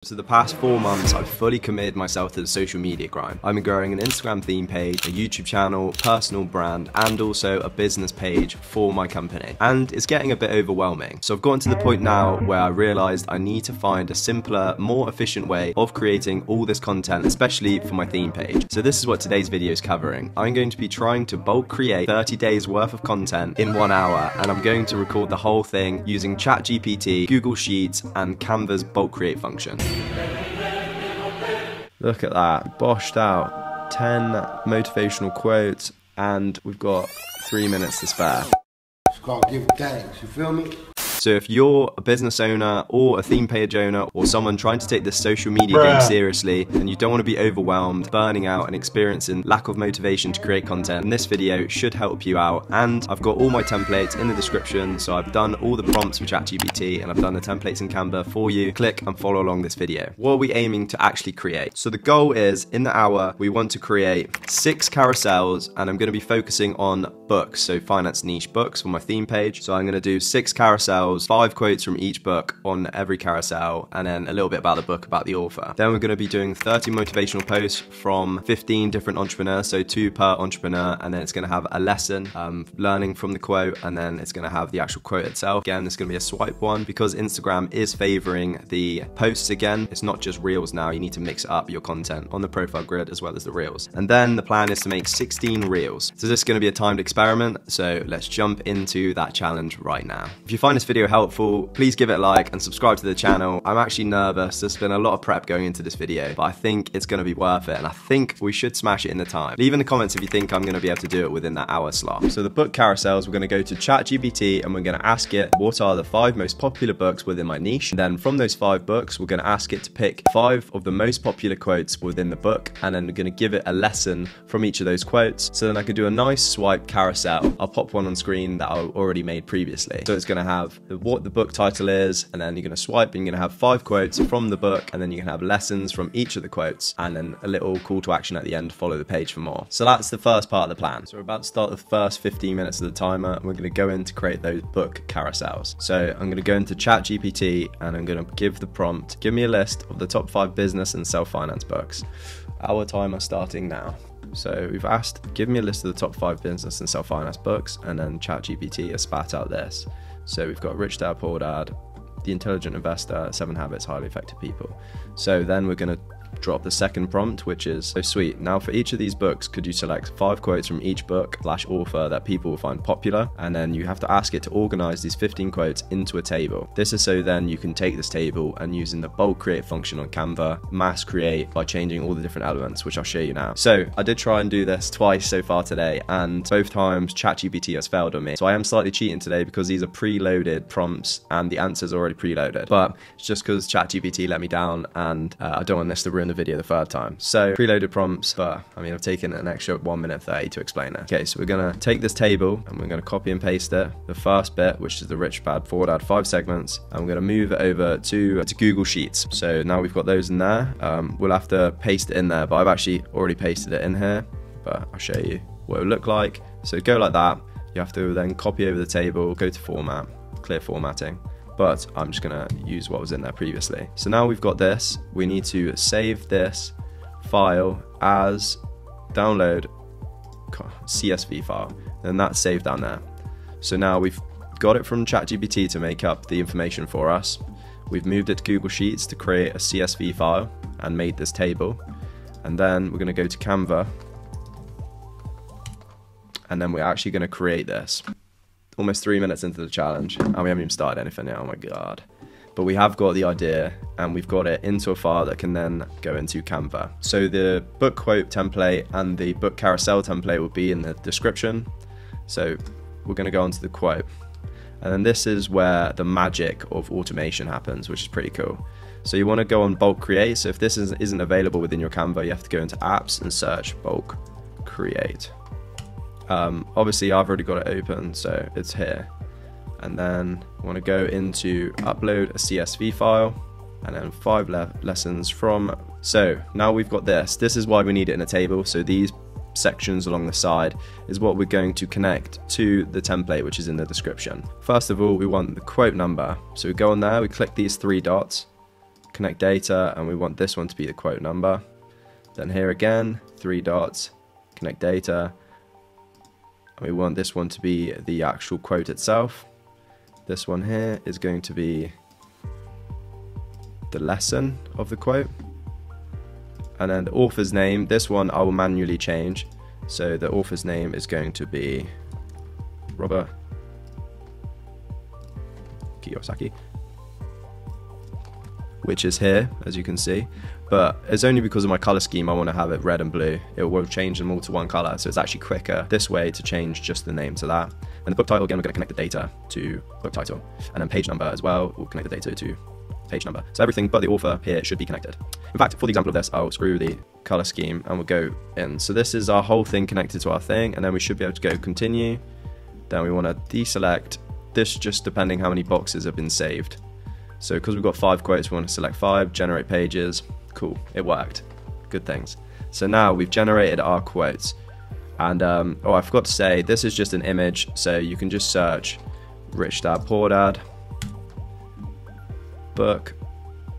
So the past 4 months, I've fully committed myself to the social media grind. I've been growing an Instagram theme page, a YouTube channel, personal brand, and also a business page for my company. And it's getting a bit overwhelming. So I've gotten to the point now where I realized I need to find a simpler, more efficient way of creating all this content, especially for my theme page. So this is what today's video is covering. I'm going to be trying to bulk create 30 days worth of content in 1 hour, and I'm going to record the whole thing using Chat GPT, Google Sheets, and Canva's bulk create function. Look at that, boshed out 10 motivational quotes, and we've got 3 minutes to spare. It's called give thanks, you feel me? So if you're a business owner or a theme page owner or someone trying to take this social media game seriously and you don't want to be overwhelmed, burning out and experiencing lack of motivation to create content, then this video should help you out. And I've got all my templates in the description, so I've done all the prompts for ChatGPT and I've done the templates in Canva for you. Click and follow along this video. What are we aiming to actually create? So the goal is, in the hour, we want to create 6 carousels, and I'm going to be focusing on books, so finance niche books for my theme page. So I'm going to do 6 carousels, 5 quotes from each book on every carousel, and then a little bit about the book, about the author. Then we're going to be doing 30 motivational posts from 15 different entrepreneurs, so 2 per entrepreneur, and then it's going to have a lesson, learning from the quote, and then it's going to have the actual quote itself. Again, it's going to be a swipe one because Instagram is favoring the posts again. It's not just reels now, you need to mix up your content on the profile grid as well as the reels. And then the plan is to make 16 reels. So this is going to be a timed experiment, so let's jump into that challenge right now. If you find this video helpful, please give it a like and subscribe to the channel. I'm actually nervous. There's been a lot of prep going into this video, but I think it's going to be worth it, and I think we should smash it in the time. Leave in the comments if you think I'm going to be able to do it within that hour slot. So the book carousels, we're going to go to ChatGPT and we're going to ask it what are the 5 most popular books within my niche. And then from those 5 books, we're going to ask it to pick 5 of the most popular quotes within the book, and then we're going to give it a lesson from each of those quotes. So then I can do a nice swipe carousel. I'll pop one on screen that I already made previously. So it's going to have what the book title is, and then you're going to swipe and you're going to have 5 quotes from the book, and then you can have lessons from each of the quotes, and then a little call to action at the end, follow the page for more. So that's the first part of the plan. So we're about to start the first 15 minutes of the timer, and we're going to go in to create those book carousels. So I'm going to go into Chat GPT and I'm going to give the prompt, give me a list of the top 5 business and self-finance books. Our timer starting now. So we've asked, give me a list of the top 5 business and self-finance books, and then ChatGPT has spat out this. So we've got Rich Dad Poor Dad, The Intelligent Investor, 7 Habits Highly Effective People. So then we're going to drop the second prompt, which is, so sweet, now for each of these books, could you select 5 quotes from each book / author that people will find popular? And then you have to ask it to organize these 15 quotes into a table. This is so then you can take this table and using the bulk create function on Canva, mass create by changing all the different elements, which I'll show you now. So I did try and do this twice so far today, and both times ChatGPT has failed on me. So I am slightly cheating today because these are preloaded prompts and the answers are already preloaded, but it's just because ChatGPT let me down, and I don't want this to ruin the video the 3rd time. So preloaded prompts, but I mean I've taken an extra 1 minute 30 to explain it. Okay, so we're gonna take this table and we're gonna copy and paste it, the first bit, which is the Rich Dad Poor Dad 5 segments, and we're gonna move it over to Google Sheets. So now we've got those in there. We'll have to paste it in there, but I've actually already pasted it in here, but I'll show you what it would look like. So go like that. You have to then copy over the table, go to format, clear formatting, but I'm just gonna use what was in there previously. So now we've got this, we need to save this file as download CSV file, and that's saved down there. So now we've got it from ChatGPT to make up the information for us. We've moved it to Google Sheets to create a CSV file and made this table. And then we're gonna go to Canva, and then we're actually gonna create this. Almost 3 minutes into the challenge and we haven't even started anything yet. Oh my god. But we have got the idea and we've got it into a file that can then go into Canva. So the book quote template and the book carousel template will be in the description. So we're going to go onto the quote, and then this is where the magic of automation happens, which is pretty cool. So you want to go on bulk create. So if this isn't available within your Canva, you have to go into apps and search bulk create. Obviously I've already got it open, so it's here. And then I want to go into upload a CSV file, and then 5 lessons from. So now we've got this. This is why we need it in a table. So these sections along the side is what we're going to connect to the template, which is in the description. First of all, we want the quote number. So we go on there, we click these 3 dots, connect data, and we want this one to be the quote number. Then here again, 3 dots, connect data, and we want this one to be the actual quote itself. This one here is going to be the lesson of the quote. And then the author's name, this one I will manually change. So the author's name is going to be Robert Kiyosaki, which is here, as you can see, but it's only because of my color scheme I want to have it red and blue. It will change them all to one color, so it's actually quicker this way to change just the name to that. And the book title, again, we're going to connect the data to book title, and then page number as well, we'll connect the data to page number. So everything but the author here should be connected. In fact, for the example of this, I'll screw the color scheme and we'll go in. So this is our whole thing connected to our thing, and then we should be able to go continue. Then we want to deselect this, just depending how many boxes have been saved. So because we've got 5 quotes, we want to select 5, generate pages. Cool, it worked. Good things. So now we've generated our quotes. And oh, I forgot to say, this is just an image, so you can just search Rich Dad Poor Dad, book,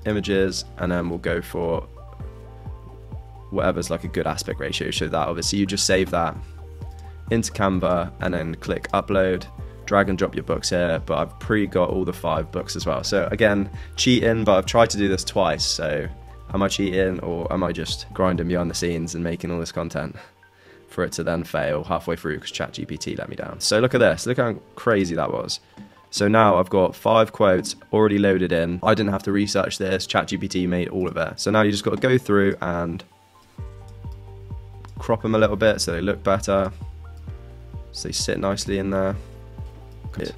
images, and then we'll go for whatever's like a good aspect ratio. So that obviously you just save that into Canva and then click upload, drag and drop your books here, but I've pre-got all the 5 books as well. So again, cheating, but I've tried to do this twice, so am I cheating or am I just grinding behind the scenes and making all this content for it to then fail halfway through because Chat GPT let me down? So look at this, look how crazy that was. So now I've got 5 quotes already loaded in. I didn't have to research this, Chat GPT made all of it. So now you just got to go through and crop them a little bit so they look better, so they sit nicely in there. So we've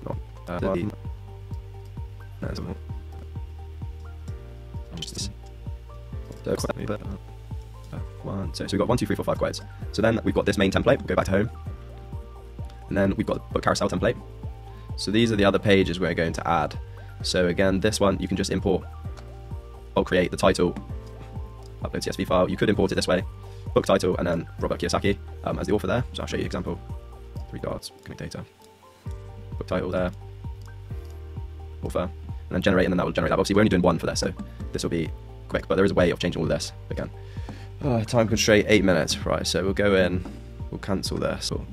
got 1, 2, 3, 4, 5 quotes. So then we've got this main template, we'll go back to home. And then we've got the book carousel template. So these are the other pages we're going to add. So again, this one you can just import. I'll create the title, upload CSV file. You could import it this way, book title, and then Robert Kiyosaki as the author there. So I'll show you an example. 3 dots, connect data, book title there, author, and then generate, and then that will generate that. Obviously we're only doing 1 for this, so this will be quick, but there is a way of changing all of this again. Time constraint 8 minutes, right? So we'll go in, we'll cancel this. So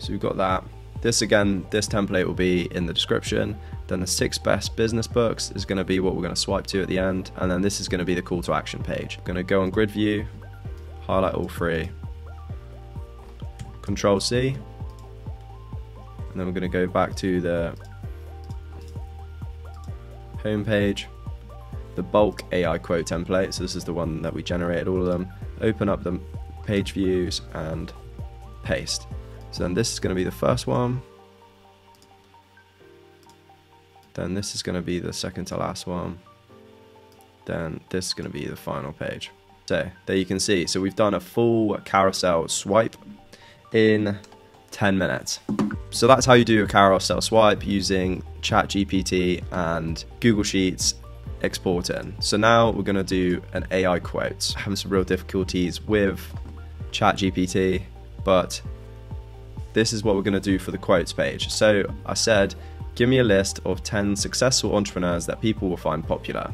we've got that. This again, this template will be in the description. Then the 6 best business books is going to be what we're going to swipe to at the end, and then this is going to be the call to action page. I'm going to go on grid view, highlight all 3, Control C, and then we're going to go back to the home page, the bulk AI quote template. So this is the one that we generated all of them. Open up the page views and paste. So then this is going to be the first one. Then this is going to be the second to last one. Then this is going to be the final page. So there you can see. So we've done a full carousel swipe in 10 minutes. So that's how you do a carousel swipe using Chat GPT and Google Sheets exporting. So now we're going to do an AI quote. I'm having some real difficulties with Chat GPT, but this is what we're going to do for the quotes page. So I said, give me a list of 10 successful entrepreneurs that people will find popular.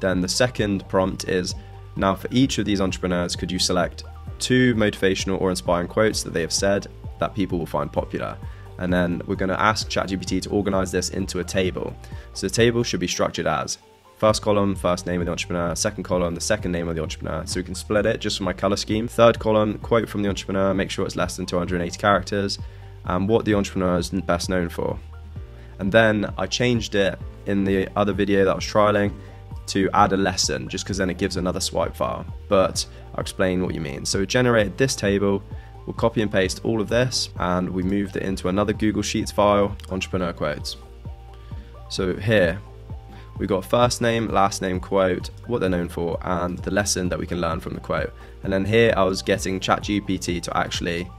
Then the second prompt is, now for each of these entrepreneurs, could you select 2 motivational or inspiring quotes that they have said that people will find popular? And then we're going to ask ChatGPT to organize this into a table. So the table should be structured as first column, first name of the entrepreneur, second column, the second name of the entrepreneur. So we can split it just for my color scheme. Third column, quote from the entrepreneur, make sure it's less than 280 characters, and what the entrepreneur is best known for. And then I changed it in the other video that I was trialing to add a lesson, just because then it gives another swipe file. But I'll explain what you mean. So we generated this table, we'll copy and paste all of this, and we moved it into another Google Sheets file, entrepreneur quotes. So here, we got first name, last name, quote, what they're known for, and the lesson that we can learn from the quote. And then here I was getting ChatGPT to actually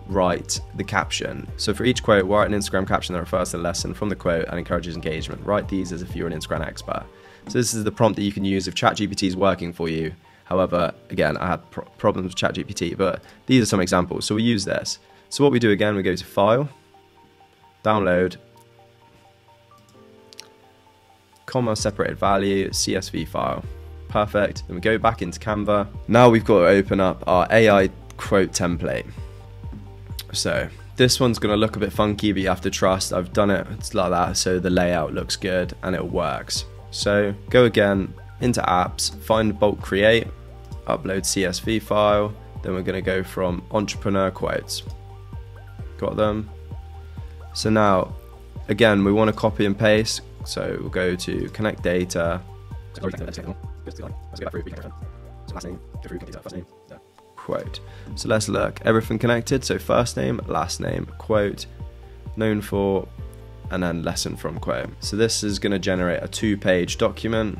write the caption. So for each quote, write an Instagram caption that refers to the lesson from the quote and encourages engagement. Write these as if you're an Instagram expert. So this is the prompt that you can use if ChatGPT is working for you. However, again, I had problems with ChatGPT, but these are some examples. So we use this. So what we do again, we go to File, Download, comma separated value, CSV file. Perfect. Then we go back into Canva. Now we've got to open up our AI quote template. So this one's going to look a bit funky, but you have to trust I've done it. It's like that, so the layout looks good and it works. So go again into apps, find bulk create, upload CSV file. Then we're going to go from entrepreneur quotes. Got them. So now, again, we want to copy and paste. So we'll go to connect data. Quote. So let's look. Everything connected. So first name, last name, quote, known for, and then lesson from quote. So this is going to generate a 2-page document.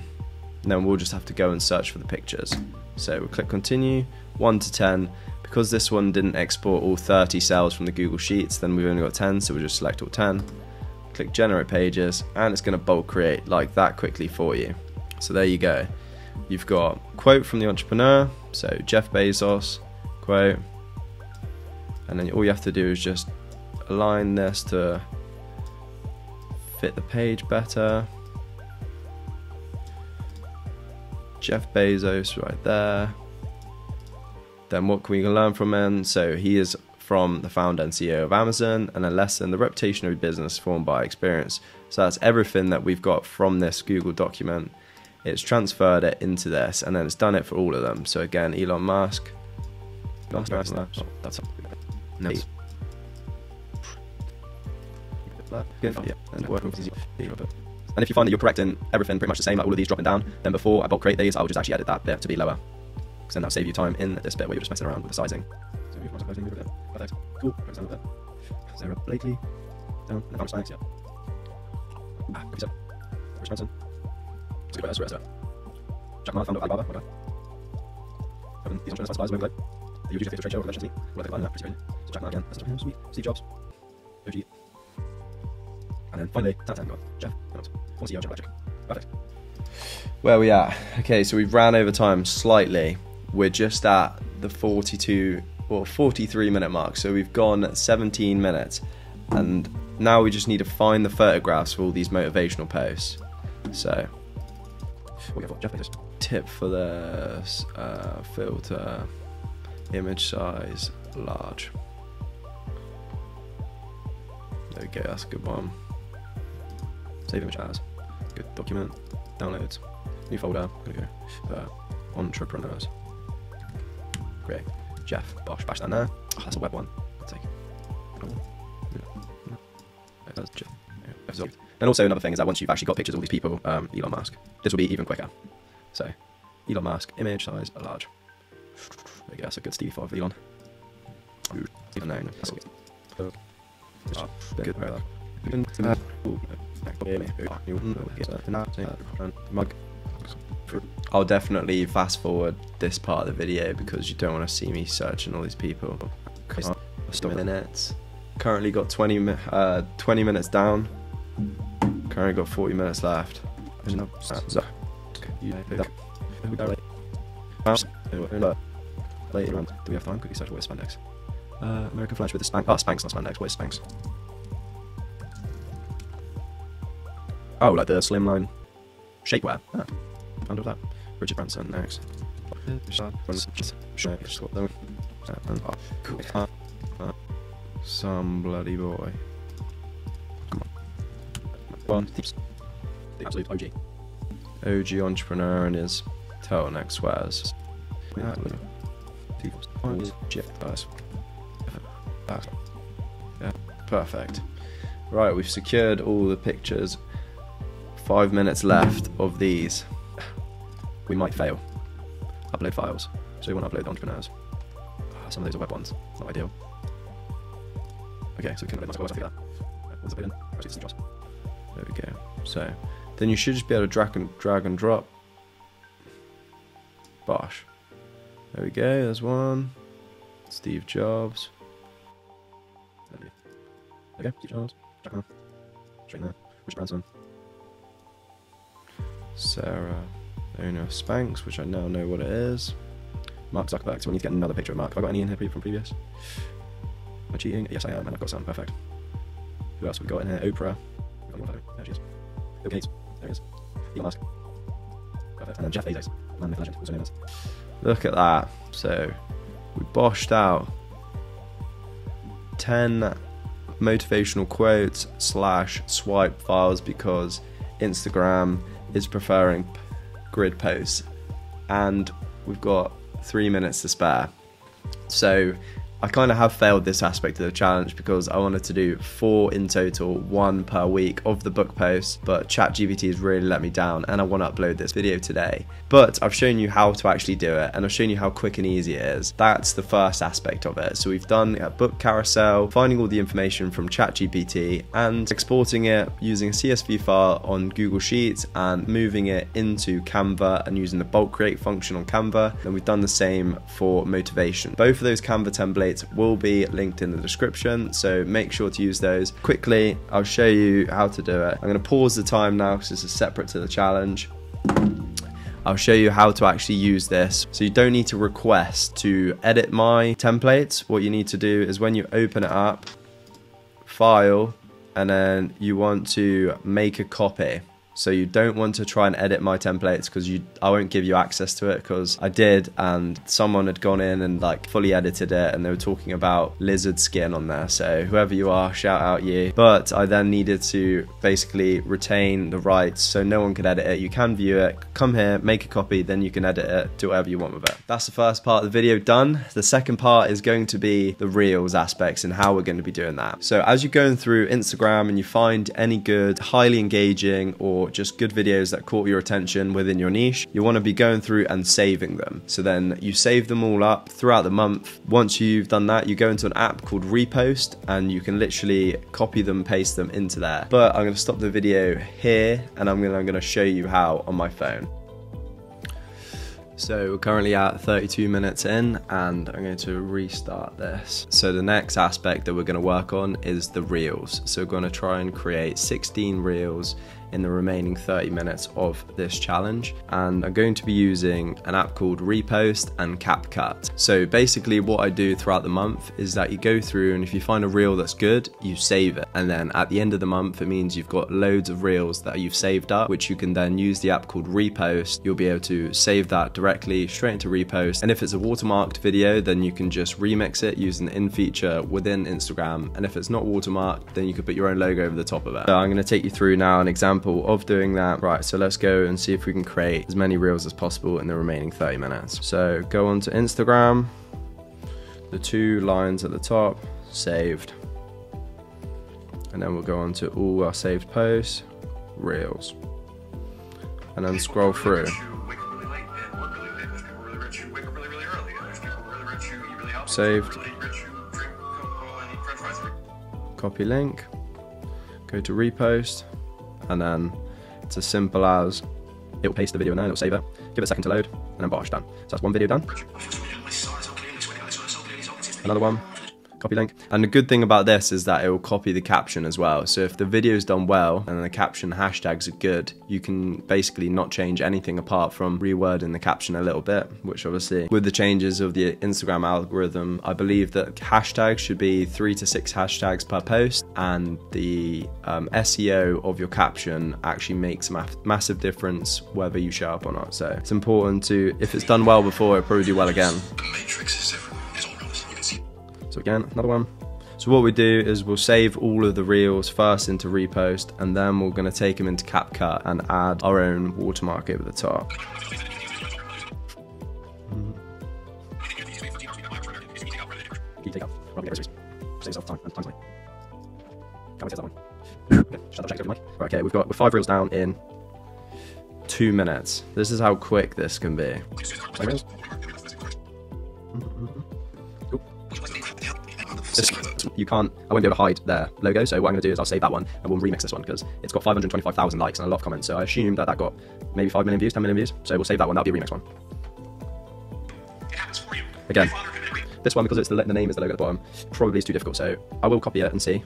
And then we'll just have to go and search for the pictures. So we'll click continue, 1 to 10. Because this one didn't export all 30 cells from the Google Sheets, then we've only got 10, so we'll just select all 10. Click generate pages, and it's going to bulk create like that quickly for you. So there you go. You've got quote from the entrepreneur, so Jeff Bezos, quote. And then all you have to do is just align this to fit the page better. Jeff Bezos right there. Then what can we learn from him? So he is from the founder and CEO of Amazon, and a lesson, the reputation of a business formed by experience. So that's everything that we've got from this Google document. It's transferred it into this, and then it's done it for all of them. So again, Elon Musk. That's and if you find that you're correcting everything pretty much the same, like all of these dropping down, then before I bulk create these, I'll just actually edit that bit to be lower. Because then that'll save you time in this bit where you're just messing around with the sizing. So we've got something perfect. Cool. Down a bit. Sarah Blakely. Down. And how much thanks? Yeah. Copy set. Rich Manson. Let's go back. Jack Ma, founder of Alibaba. What about? These entrepreneurs suppliers, won't the usual trade show convention team. What I think pretty good. So Jack Ma again. That's sweet. Steve Jobs. OG. And then finally, Tan got Jeff. Former CEO of Magic. Perfect. Where are we at? Okay, so we've ran over time slightly. We're just at the 42 or 43 minute mark. So we've gone 17 minutes. And now we just need to find the photographs for all these motivational posts. So, tip for this, filter, image size, large. There we go, that's a good one. Save image as, good document, downloads, new folder, gonna go, entrepreneurs. Great, Jeff, Bosch, bash that there. Oh, that's a web one, I'll take it. That's Jeff. Yeah. And also another thing is that once you've actually got pictures of all these people, Elon Musk, this will be even quicker. So, Elon Musk, image size, large. There you go, that's a good Stevie 5 of Elon. Even known. That's good. I'll definitely fast forward this part of the video because you don't want to see me searching all these people. Minutes. Currently got 20 minutes down. Currently got 40 minutes left. Later on, do we have time? Quickly search what is spandex. American Flash with the Spanx. Oh, Spanx, not spandex. What is Spanx? Oh, like the slimline shapewear. Ah, found that. Richard Branson next. Some bloody boy. Come on. The absolute OG. OG entrepreneur and his turtleneck swears. Yeah, perfect. Right, we've secured all the pictures. 5 minutes left of these. We might fail. Upload files. So we want to upload the entrepreneurs. Some of those are web ones. Not ideal. Okay, so we can upload that. What's up again? There we go. So then you should just be able to drag and drop. Bosh. There we go, there's one. Steve Jobs. Okay, Steve Jobs. Jack Ma. Straight in there. Richard Branson. Sarah, owner of Spanx, which I now know what it is. Mark Zuckerberg, so we need to get another picture of Mark. Have I got any in here from previous? Am I cheating? Yes, I am, and I've got some. Perfect. Who else have we got in here? Oprah. We've got one photo. There she is. Bill Gates. There he is. And then Jeff Bezos, man myth legend, also known as. Look at that. So we boshed out 10 motivational quotes / swipe files because Instagram is preferring grid posts, and we've got 3 minutes to spare. So I kind of have failed this aspect of the challenge because I wanted to do 4 in total, 1 per week of the book posts, but Chat GPT has really let me down and I want to upload this video today. But I've shown you how to actually do it and I've shown you how quick and easy it is. That's the first aspect of it. So we've done a book carousel, finding all the information from Chat GPT and exporting it using a CSV file on Google Sheets and moving it into Canva and using the bulk create function on Canva. And we've done the same for motivation. Both of those Canva templates will be linked in the description, so make sure to use those. Quickly, I'll show you how to do it. I'm going to pause the time now because this is separate to the challenge. I'll show you how to actually use this. So you don't need to request to edit my templates. What you need to do is when you open it up, file, and then you want to make a copy. So you don't want to try and edit my templates because I won't give you access to it, because I did and someone had gone in and like fully edited it and they were talking about lizard skin on there. So whoever you are, shout out you. But I then needed to basically retain the rights so no one could edit it. You can view it, come here, make a copy, then you can edit it, do whatever you want with it. That's the first part of the video done. The second part is going to be the Reels aspects and how we're going to be doing that. So as you're going through Instagram and you find any good, highly engaging or just good videos that caught your attention within your niche, you want to be going through and saving them. So then you save them all up throughout the month. Once you've done that, you go into an app called Repost and you can literally copy them, paste them into there. But I'm going to stop the video here and I'm going to show you how on my phone. So we're currently at 32 minutes in and I'm going to restart this. So the next aspect that we're going to work on is the Reels. So we're going to try and create 16 Reels in the remaining 30 minutes of this challenge, and I'm going to be using an app called Repost and CapCut. So basically what I do throughout the month is that you go through and if you find a reel that's good, you save it, and then at the end of the month it means you've got loads of reels that you've saved up, which you can then use the app called Repost. You'll be able to save that directly straight into Repost, and if it's a watermarked video then you can just remix it using the in feature within Instagram, and if it's not watermarked then you could put your own logo over the top of it. So I'm going to take you through now an example of doing that. Right, so let's go and see if we can create as many reels as possible in the remaining 30 minutes. So go on to Instagram, the 2 lines at the top, saved, and then we'll go on to all our saved posts, reels, and then scroll through. Saved, copy link, go to repost, and then it's as simple as it'll paste the video in there, it'll save it, give it a second to load, and then bosh, done. So that's one video done. Another one, copy link. And the good thing about this is that it will copy the caption as well. So if the video's done well and the caption hashtags are good, you can basically not change anything apart from rewording the caption a little bit, which obviously with the changes of the Instagram algorithm, I believe that hashtags should be 3 to 6 hashtags per post, and the SEO of your caption actually makes a massive difference whether you show up or not. So it's important to, if it's done well before, it'll probably do well again. So again, another one. So what we do is we'll save all of the reels first into Repost, and then we're going to take them into CapCut and add our own watermark over the top. Okay, we're 5 reels down in 2 minutes. This is how quick this can be. You can't, I won't be able to hide their logo, so what I'm going to do is I'll save that one and we'll remix this one because it's got 525,000 likes and a lot of comments, so I assume that got maybe 5 million views, 10 million views, so we'll save that one, that'll be a remix one. Again, this one, because it's the name is the logo at the bottom, probably is too difficult, so I will copy it and see,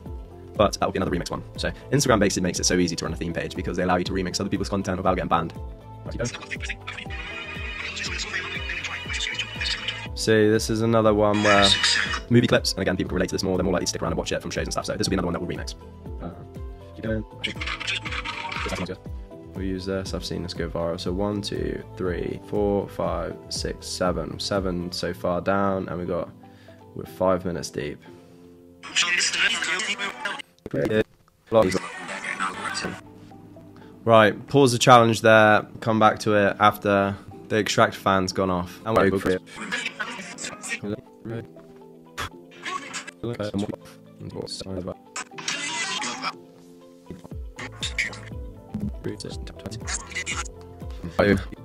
but that will be another remix one. So Instagram basically makes it so easy to run a theme page because they allow you to remix other people's content without getting banned. So this is another one where movie clips, and again, people can relate to this more, they're more likely to stick around and watch it from shows and stuff, so this will be another one that we'll remix. Keep going. we'll use this. I've seen this go viral. So 1, 2, 3, 4, 5, 6, 7. 7 so far down, and we're 5 minutes deep. Right, pause the challenge there, come back to it after the extract fan's gone off. And we'll go for it.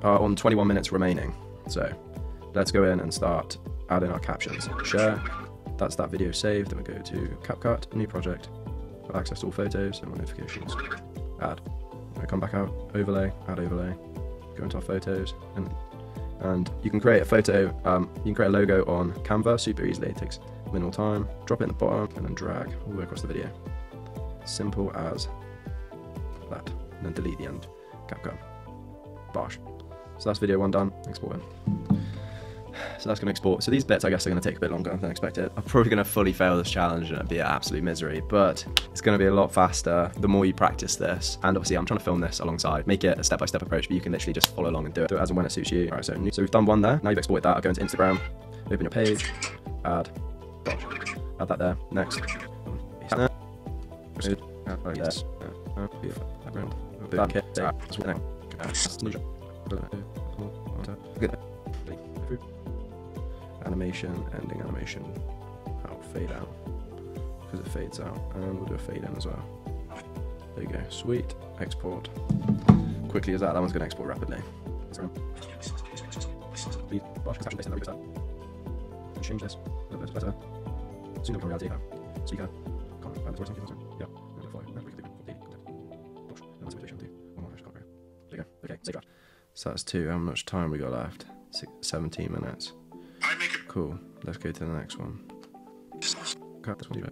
On 21 minutes remaining, so let's go in and start adding our captions. Share, that's that video saved. Then we go to CapCut, new project, access to all photos and notifications, add. I come back out, overlay, add overlay, go into our photos, and you can create a photo, you can create a logo on Canva super easily. It takes minimal time, drop it in the bottom, and then drag all the way across the video. Simple as that, and then delete the end, CapCut, bosh. So that's video 1 done, exporting. So that's going to export. So these bits I guess are going to take a bit longer than expected. I'm probably going to fully fail this challenge and it'll be an absolute misery, but it's going to be a lot faster the more you practice this. And obviously I'm trying to film this alongside, make it a step-by-step approach, but you can literally just follow along and do it as and when it suits you. Alright, so we've done 1 there. Now you've exported that. I'll go into Instagram, open your page, add that there. Next. Animation, ending animation, fade out, because it fades out, and we'll do a fade in as well. There you go, sweet, export. Quickly as that one's going to export rapidly. Change this a little bit better. Soon become reality. So you can comment, yeah, okay, save draft. So that's 2. How much time we got left? 17 minutes. Cool. Let's go to the next one. Cut this one.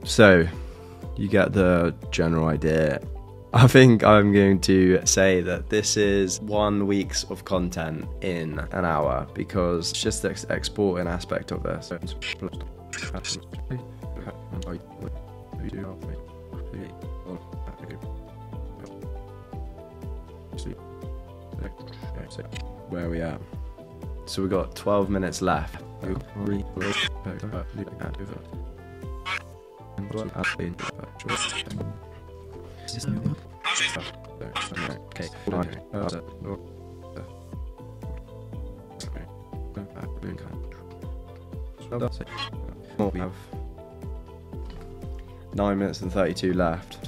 So, you get the general idea. I think I'm going to say that this is 1 week's of content in an hour, because it's just the exporting aspect of this. Where are we at? So we've got 12 minutes left. We have 9 minutes and 32 left.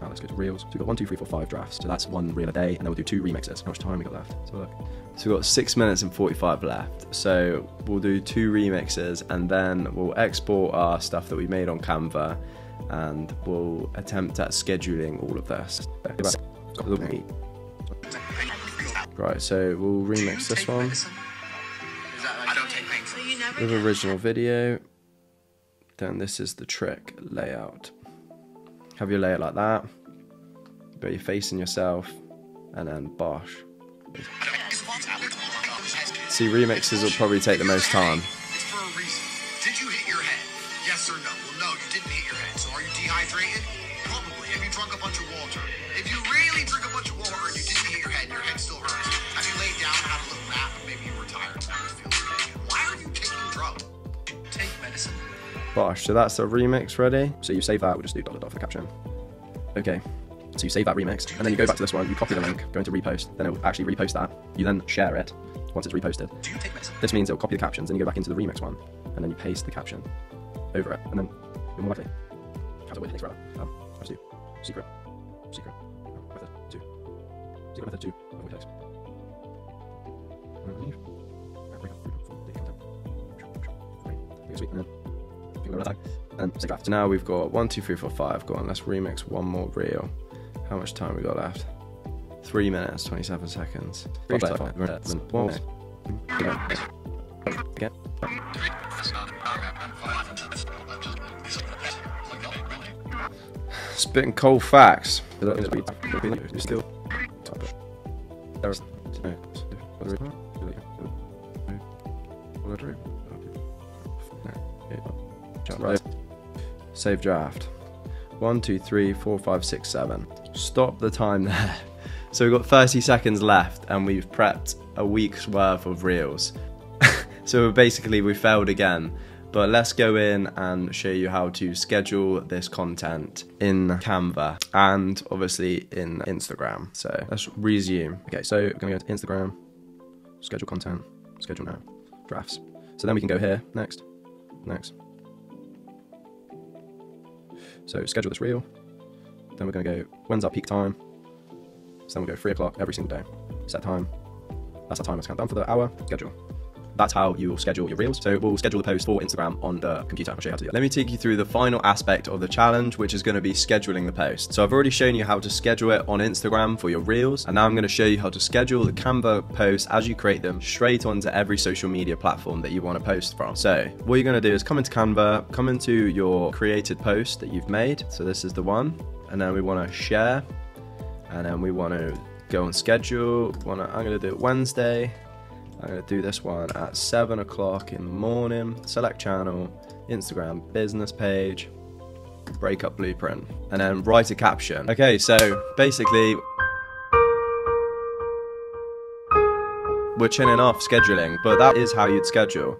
Let's go to reels. So we've got 1, 2, 3, 4, 5 drafts. So that's 1 reel a day, and then we'll do 2 remixes. How much time we got left? So look. So we've got 6 minutes and 45 left. So we'll do 2 remixes, and then we'll export our stuff that we made on Canva, and we'll attempt at scheduling all of this. Right, so we'll remix this one with original video. Then this is the trick layout. Have your layout like that, but you're facing yourself, and then bosh. See, remixes will probably take the most time. It's for a reason. Did you hit your head? Yes or no? Well, no, you didn't hit your head. So are you dehydrated? Probably. Have you drunk a bunch of water? If you really drink a bunch of water and you didn't hit your head and your head still hurts, have you laid down and had a little nap, and maybe you were tired and now you feel good? Why are you taking drugs? Take medicine. Bosh, so that's a remix ready. So you save that, we'll just do $.$ for the caption. Okay, so you save that remix, and then you go back to this one, you copy the link, go into repost, then it will actually repost that. You then share it once it's reposted. This means it'll copy the captions, and you go back into the remix one, and then you paste the caption over it, and then you're more likely. How's it waiting? Thanks, brother. Let's do secret method 2. Secret method 2. Avoid text. And save draft. So now we've got 1, 2, 3, 4, 5. Go on, let's remix 1 more reel. How much time we got left? 3 minutes, 27 seconds. Spitting cold facts. Save draft. 1, 2, 3, 4, 5, 6, 7. Stop the time there. So we've got 30 seconds left and we've prepped a week's worth of reels. So basically we failed again. But let's go in and show you how to schedule this content in Canva and obviously in Instagram. So let's resume. Okay, so I'm gonna go to Instagram, schedule content, schedule now, drafts. So then we can go here, next. So schedule this reel. Then we're gonna go, when's our peak time? So then we'll go 3 o'clock every single day. Set time. That's our time. Let's count down for the hour. Schedule. That's how you will schedule your reels. So we'll schedule the post for Instagram on the computer. I'll show you how to do it. Let me take you through the final aspect of the challenge, which is going to be scheduling the post. So I've already shown you how to schedule it on Instagram for your reels. And now I'm going to show you how to schedule the Canva posts as you create them straight onto every social media platform that you want to post from. So what you're going to do is come into Canva, come into your created post that you've made. So this is the one. And then we want to share. And then we want to go on schedule. I'm going to do it Wednesday. I'm going to do this one at 7 o'clock in the morning. Select channel, Instagram business page, breakup blueprint, and then write a caption. Okay, so basically we're chinning off scheduling, but that is how you'd schedule.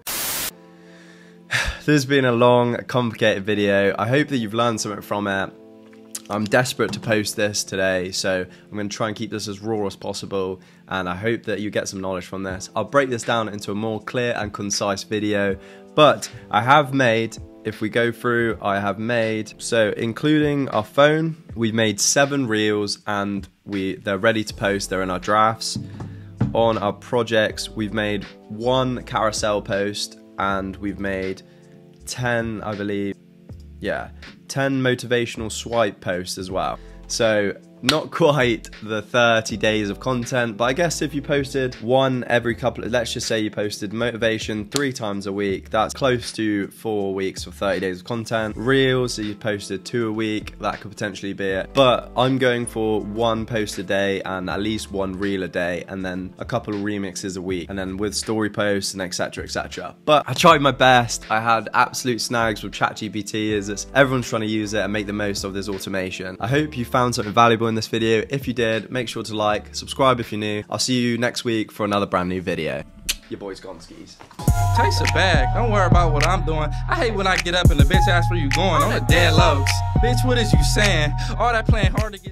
This has been a long, complicated video. I hope that you've learned something from it. I'm desperate to post this today, so I'm going to try and keep this as raw as possible, and I hope that you get some knowledge from this. I'll break this down into a more clear and concise video, but I have made, if we go through, so including our phone, we've made 7 reels, and they're ready to post, they're in our drafts. On our projects, we've made 1 carousel post, and we've made 10, I believe, 10 motivational swipe posts as well. So not quite the 30 days of content, but I guess if you posted one every couple, let's just say you posted motivation 3 times a week, that's close to 4 weeks of 30 days of content. Reels, so you posted 2 a week, that could potentially be it. But I'm going for 1 post a day and at least 1 reel a day, and then a couple of remixes a week, and then with story posts and etc, etc. But I tried my best. I had absolute snags with Chat GPT, as everyone's trying to use it and make the most of this automation. I hope you found something valuable in this video. If you did, make sure to like, subscribe if you're new. I'll see you next week for another brand new video. Your boy's gone skis. Taste a bag. Don't worry about what I'm doing. I hate when I get up and the bitch asks where you going on the dead lows. Bitch, what is you saying? All that playing hard to get.